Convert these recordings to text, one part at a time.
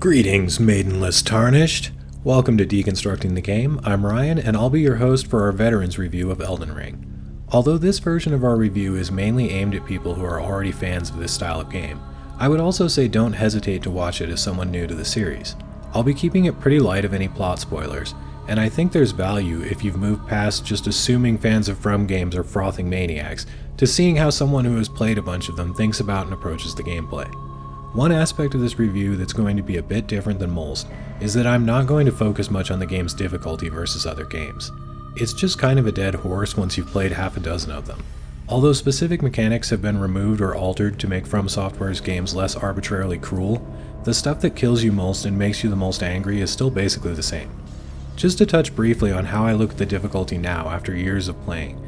Greetings, maidenless tarnished! Welcome to Deconstructing the Game. I'm Ryan, and I'll be your host for our Veterans review of Elden Ring. Although this version of our review is mainly aimed at people who are already fans of this style of game, I would also say don't hesitate to watch it as someone new to the series. I'll be keeping it pretty light of any plot spoilers, and I think there's value if you've moved past just assuming fans of From games are frothing maniacs, to seeing how someone who has played a bunch of them thinks about and approaches the gameplay. One aspect of this review that's going to be a bit different than most is that I'm not going to focus much on the game's difficulty versus other games. It's just kind of a dead horse once you've played half a dozen of them. Although specific mechanics have been removed or altered to make From Software's games less arbitrarily cruel, the stuff that kills you most and makes you the most angry is still basically the same. Just to touch briefly on how I look at the difficulty now after years of playing,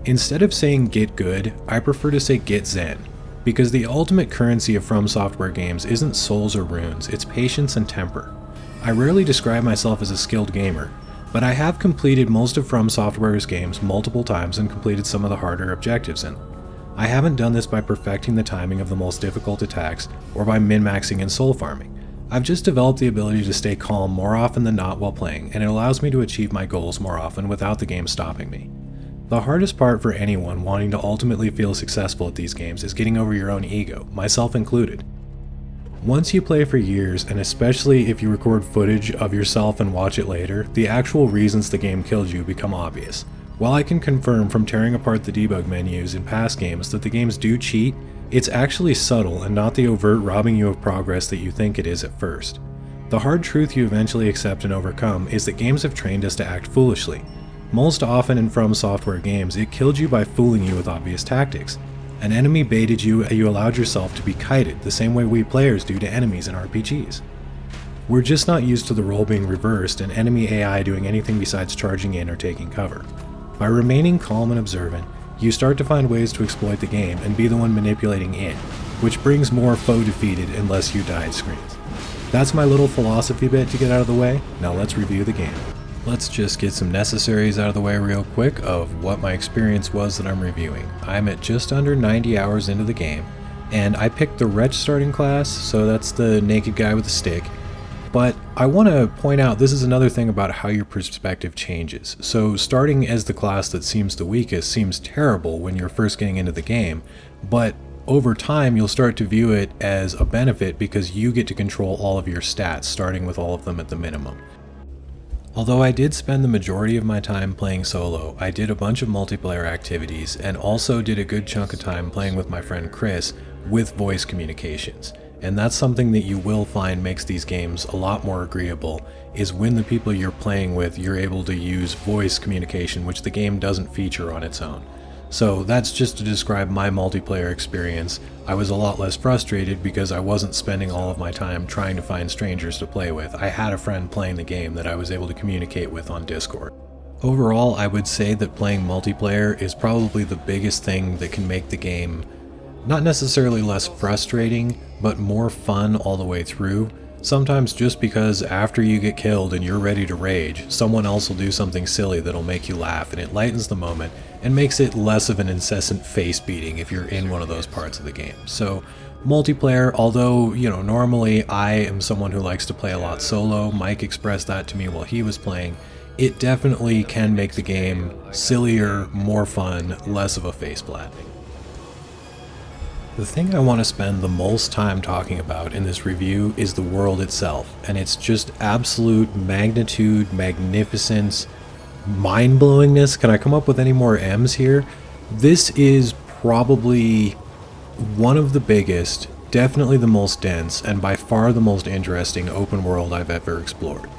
instead of saying get good, I prefer to say get zen. Because the ultimate currency of From Software games isn't souls or runes, it's patience and temper. I rarely describe myself as a skilled gamer, but I have completed most of From Software's games multiple times and completed some of the harder objectives in them. I haven't done this by perfecting the timing of the most difficult attacks or by min-maxing and soul farming. I've just developed the ability to stay calm more often than not while playing, and it allows me to achieve my goals more often without the game stopping me. The hardest part for anyone wanting to ultimately feel successful at these games is getting over your own ego, myself included. Once you play for years, and especially if you record footage of yourself and watch it later, the actual reasons the game killed you become obvious. While I can confirm from tearing apart the debug menus in past games that the games do cheat, it's actually subtle and not the overt robbing you of progress that you think it is at first. The hard truth you eventually accept and overcome is that games have trained us to act foolishly. Most often in From Software games, it killed you by fooling you with obvious tactics. An enemy baited you and you allowed yourself to be kited, the same way we players do to enemies in RPGs. We're just not used to the role being reversed and enemy AI doing anything besides charging in or taking cover. By remaining calm and observant, you start to find ways to exploit the game and be the one manipulating it, which brings more foe defeated and less you died screens. That's my little philosophy bit to get out of the way. Now let's review the game. Let's just get some necessaries out of the way real quick of what my experience was that I'm reviewing. I'm at just under 90 hours into the game, and I picked the Wretch starting class, so that's the naked guy with a stick. But I want to point out this is another thing about how your perspective changes. So starting as the class that seems the weakest seems terrible when you're first getting into the game, but over time you'll start to view it as a benefit because you get to control all of your stats, starting with all of them at the minimum. Although I did spend the majority of my time playing solo, I did a bunch of multiplayer activities and also did a good chunk of time playing with my friend Chris with voice communications. And that's something that you will find makes these games a lot more agreeable, is when the people you're playing with you're able to use voice communication, which the game doesn't feature on its own. So that's just to describe my multiplayer experience. I was a lot less frustrated because I wasn't spending all of my time trying to find strangers to play with. I had a friend playing the game that I was able to communicate with on Discord. Overall, I would say that playing multiplayer is probably the biggest thing that can make the game not necessarily less frustrating, but more fun all the way through. Sometimes just because after you get killed and you're ready to rage, someone else will do something silly that'll make you laugh, and it lightens the moment and makes it less of an incessant face beating if you're in one of those parts of the game. So multiplayer, although, normally I am someone who likes to play a lot solo, Mike expressed that to me while he was playing, it definitely can make the game sillier, more fun, less of a face flattening. The thing I want to spend the most time talking about in this review is the world itself, and it's just absolute magnitude, magnificence, mind-blowingness. Can I come up with any more M's here? This is probably one of the biggest, definitely the most dense, and by far the most interesting open world I've ever explored.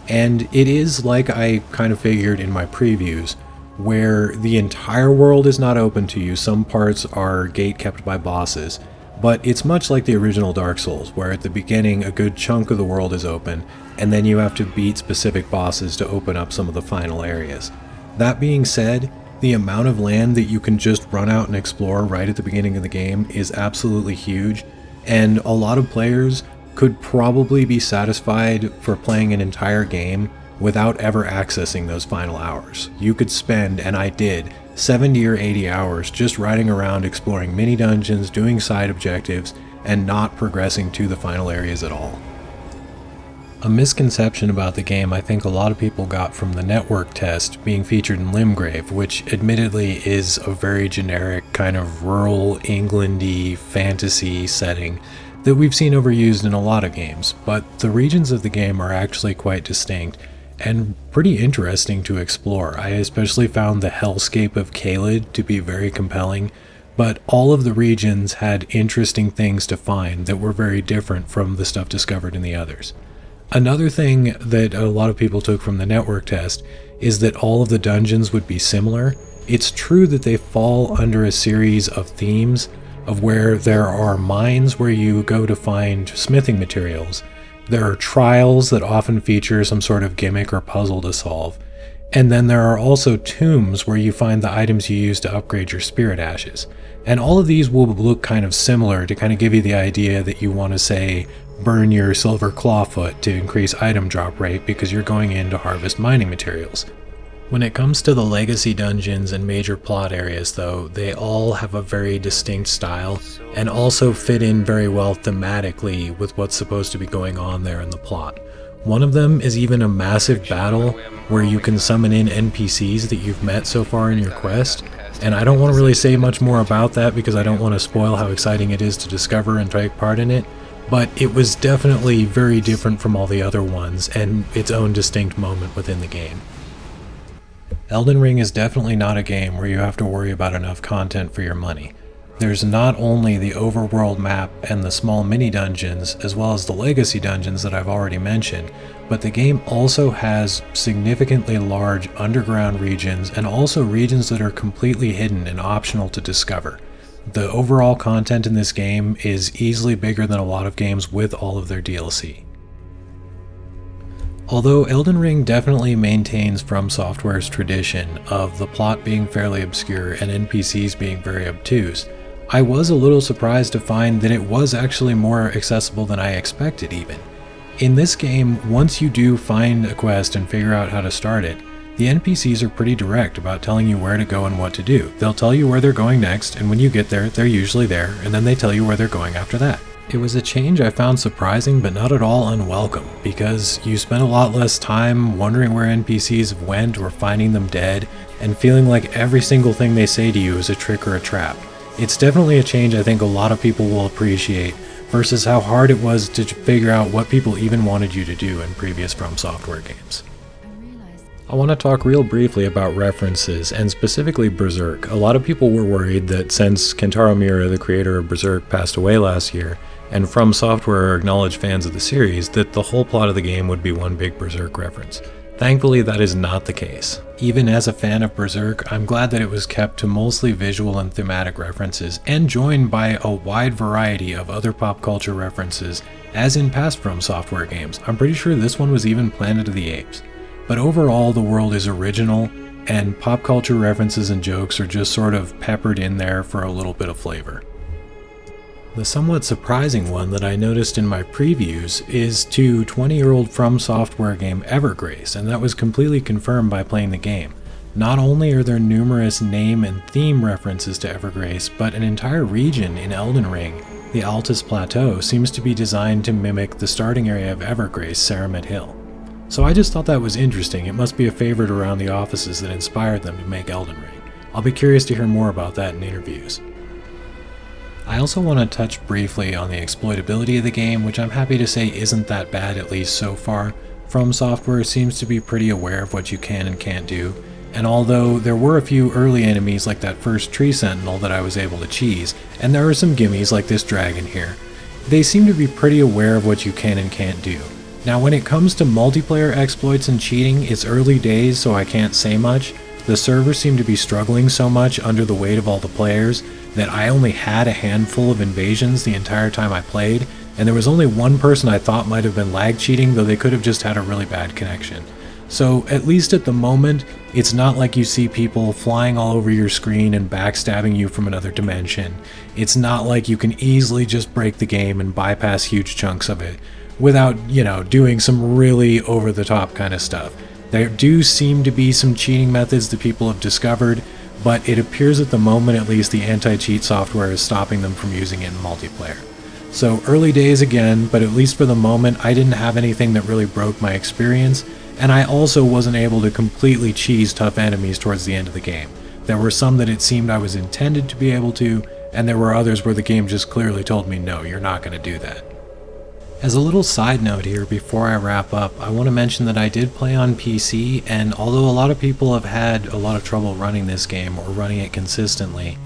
And it is like I kind of figured in my previews, where the entire world is not open to you. Some parts are gate-kept by bosses, but it's much like the original Dark Souls, where at the beginning a good chunk of the world is open, and then you have to beat specific bosses to open up some of the final areas. That being said, the amount of land that you can just run out and explore right at the beginning of the game is absolutely huge, and a lot of players could probably be satisfied for playing an entire game without ever accessing those final hours. You could spend, and I did, 70 or 80 hours just riding around exploring mini dungeons, doing side objectives, and not progressing to the final areas at all. A misconception about the game I think a lot of people got from the network test being featured in Limgrave, which admittedly is a very generic kind of rural England-y fantasy setting that we've seen overused in a lot of games, but the regions of the game are actually quite distinct and pretty interesting to explore. I especially found the hellscape of Caelid to be very compelling, but all of the regions had interesting things to find that were very different from the stuff discovered in the others. Another thing that a lot of people took from the network test is that all of the dungeons would be similar. It's true that they fall under a series of themes of where there are mines where you go to find smithing materials. There are trials that often feature some sort of gimmick or puzzle to solve. And then there are also tombs where you find the items you use to upgrade your spirit ashes. And all of these will look kind of similar to kind of give you the idea that you want to say, burn your silver clawfoot to increase item drop rate because you're going in to harvest mining materials. When it comes to the legacy dungeons and major plot areas though, they all have a very distinct style and also fit in very well thematically with what's supposed to be going on there in the plot. One of them is even a massive battle where you can summon in NPCs that you've met so far in your quest, and I don't want to really say much more about that because I don't want to spoil how exciting it is to discover and take part in it. But it was definitely very different from all the other ones and its own distinct moment within the game. Elden Ring is definitely not a game where you have to worry about enough content for your money. There's not only the overworld map and the small mini dungeons as well as the legacy dungeons that I've already mentioned, but the game also has significantly large underground regions and also regions that are completely hidden and optional to discover. The overall content in this game is easily bigger than a lot of games with all of their DLC. Although Elden Ring definitely maintains From Software's tradition of the plot being fairly obscure and NPCs being very obtuse, I was a little surprised to find that it was actually more accessible than I expected even. In this game, once you do find a quest and figure out how to start it, the NPCs are pretty direct about telling you where to go and what to do. They'll tell you where they're going next, and when you get there, they're usually there, and then they tell you where they're going after that. It was a change I found surprising but not at all unwelcome, because you spend a lot less time wondering where NPCs went or finding them dead, and feeling like every single thing they say to you is a trick or a trap. It's definitely a change I think a lot of people will appreciate, versus how hard it was to figure out what people even wanted you to do in previous From Software games. I want to talk real briefly about references, and specifically Berserk. A lot of people were worried that since Kentaro Miura, the creator of Berserk, passed away last year, and From Software are acknowledged fans of the series, that the whole plot of the game would be one big Berserk reference. Thankfully, that is not the case. Even as a fan of Berserk, I'm glad that it was kept to mostly visual and thematic references, and joined by a wide variety of other pop culture references, as in past From Software games. I'm pretty sure this one was even Planet of the Apes. But overall, the world is original, and pop culture references and jokes are just sort of peppered in there for a little bit of flavor. The somewhat surprising one that I noticed in my previews is to 20-year-old From Software game Evergrace, and that was completely confirmed by playing the game. Not only are there numerous name and theme references to Evergrace, but an entire region in Elden Ring, the Altus Plateau, seems to be designed to mimic the starting area of Evergrace, Saramit Hill. So I just thought that was interesting. It must be a favorite around the offices that inspired them to make Elden Ring. I'll be curious to hear more about that in interviews. I also want to touch briefly on the exploitability of the game, which I'm happy to say isn't that bad, at least so far. From Software seems to be pretty aware of what you can and can't do, and although there were a few early enemies like that first tree sentinel that I was able to cheese, and there are some gimmies like this dragon here, they seem to be pretty aware of what you can and can't do. Now when it comes to multiplayer exploits and cheating, it's early days so I can't say much. The servers seem to be struggling so much under the weight of all the players that I only had a handful of invasions the entire time I played, and there was only one person I thought might have been lag cheating, though they could have just had a really bad connection. So at least at the moment, it's not like you see people flying all over your screen and backstabbing you from another dimension. It's not like you can easily just break the game and bypass huge chunks of it without, doing some really over-the-top kind of stuff. There do seem to be some cheating methods that people have discovered, but it appears at the moment at least the anti-cheat software is stopping them from using it in multiplayer. So early days again, but at least for the moment I didn't have anything that really broke my experience, and I also wasn't able to completely cheese tough enemies towards the end of the game. There were some that it seemed I was intended to be able to, and there were others where the game just clearly told me, no, you're not going to do that. As a little side note here before I wrap up, I want to mention that I did play on PC, and although a lot of people have had a lot of trouble running this game or running it consistently,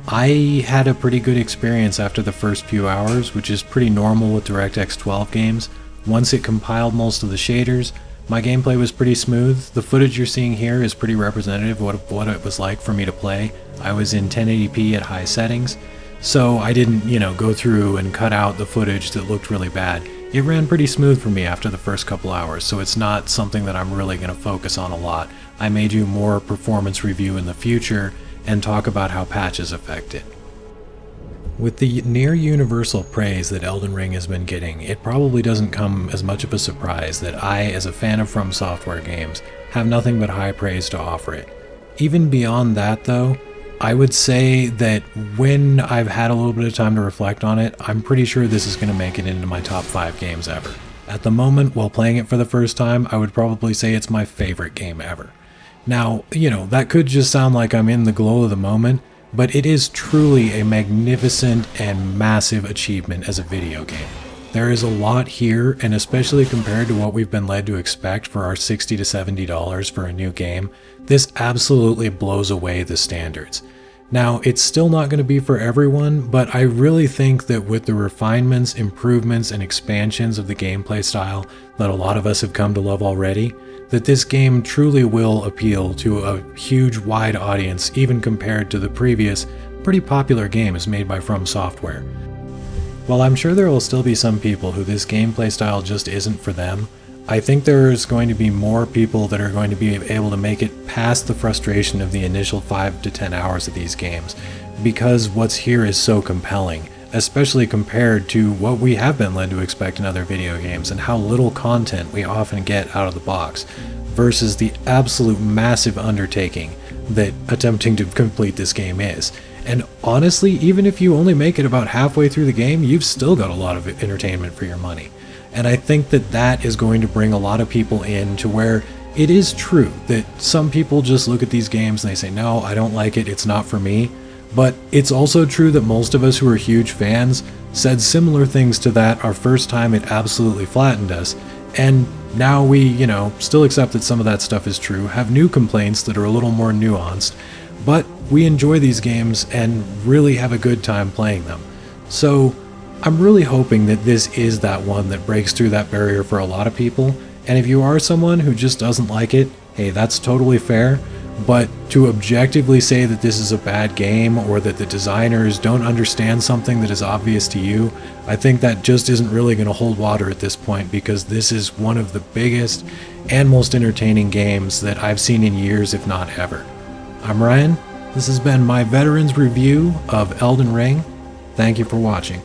I had a pretty good experience after the first few hours, which is pretty normal with DirectX 12 games. Once it compiled most of the shaders, my gameplay was pretty smooth. The footage you're seeing here is pretty representative of what it was like for me to play. I was in 1080p at high settings, so I didn't, go through and cut out the footage that looked really bad. It ran pretty smooth for me after the first couple hours, so it's not something that I'm really going to focus on a lot. I may do more performance review in the future and talk about how patches affect it. With the near universal praise that Elden Ring has been getting, it probably doesn't come as much of a surprise that I, as a fan of From Software games, have nothing but high praise to offer it. Even beyond that though, I would say that when I've had a little bit of time to reflect on it, I'm pretty sure this is going to make it into my top 5 games ever. At the moment, while playing it for the first time, I would probably say it's my favorite game ever. Now, that could just sound like I'm in the glow of the moment, but it is truly a magnificent and massive achievement as a video game. There is a lot here, and especially compared to what we've been led to expect for our $60 to $70 for a new game, this absolutely blows away the standards. Now, it's still not going to be for everyone, but I really think that with the refinements, improvements, and expansions of the gameplay style that a lot of us have come to love already, that this game truly will appeal to a huge, wide audience, even compared to the previous, pretty popular games made by From Software. While I'm sure there will still be some people who this gameplay style just isn't for them, I think there's going to be more people that are going to be able to make it past the frustration of the initial 5 to 10 hours of these games, because what's here is so compelling, especially compared to what we have been led to expect in other video games and how little content we often get out of the box, versus the absolute massive undertaking that attempting to complete this game is. And honestly, even if you only make it about halfway through the game, you've still got a lot of entertainment for your money. And I think that that is going to bring a lot of people in to where it is true that some people just look at these games and they say, no, I don't like it, it's not for me. But it's also true that most of us who are huge fans said similar things to that our first time it absolutely flattened us. And now we, still accept that some of that stuff is true, have new complaints that are a little more nuanced, but we enjoy these games and really have a good time playing them. So I'm really hoping that this is that one that breaks through that barrier for a lot of people, and if you are someone who just doesn't like it, hey, that's totally fair, but to objectively say that this is a bad game or that the designers don't understand something that is obvious to you, I think that just isn't really going to hold water at this point, because this is one of the biggest and most entertaining games that I've seen in years, if not ever. I'm Ryan. This has been my Veterans Review of Elden Ring. Thank you for watching.